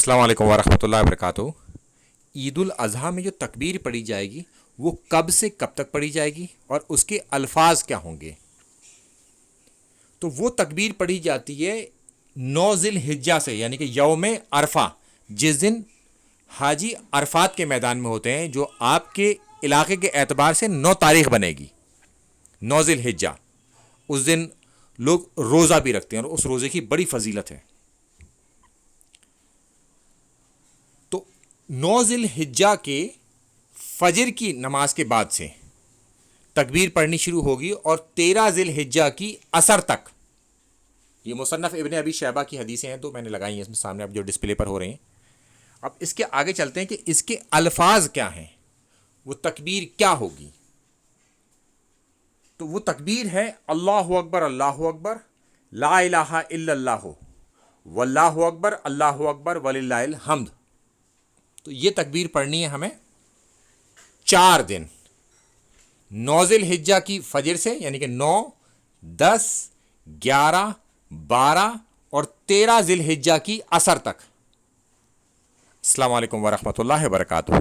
السلام علیکم ورحمۃ اللہ وبرکاتہ۔ عید الاضحیٰ میں جو تکبیر پڑھی جائے گی وہ کب سے کب تک پڑھی جائے گی اور اس کے الفاظ کیا ہوں گے؟ تو وہ تکبیر پڑھی جاتی ہے 9 ذی الحجہ سے، یعنی کہ یوم عرفہ، جس دن حاجی عرفات کے میدان میں ہوتے ہیں، جو آپ کے علاقے کے اعتبار سے 9 تاریخ بنے گی، 9 ذی الحجہ۔ اس دن لوگ روزہ بھی رکھتے ہیں اور اس روزے کی بڑی فضیلت ہے۔ تو 9 ذی الحجہ کے فجر کی نماز کے بعد سے تکبیر پڑھنی شروع ہوگی اور 13 ذی الحجہ کی عصر تک۔ یہ مصنف ابن ابی شیبہ کی حدیثیں ہیں، تو میں نے لگائی ہیں اس میں سامنے، اب جو ڈسپلے پر ہو رہے ہیں۔ اب اس کے آگے چلتے ہیں کہ اس کے الفاظ کیا ہیں، وہ تکبیر کیا ہوگی۔ تو وہ تکبیر ہے اللہ اکبر لا الہ الا اللہ واللہ اکبر وللہ الحمد۔ تو یہ تکبیر پڑھنی ہے ہمیں 4 دن، 9 ذی الحجہ کی فجر سے، یعنی کہ 9، 10، 11، 12 اور 13 ذی الحجہ کی عصر تک۔ السلام علیکم ورحمۃ اللہ وبرکاتہ۔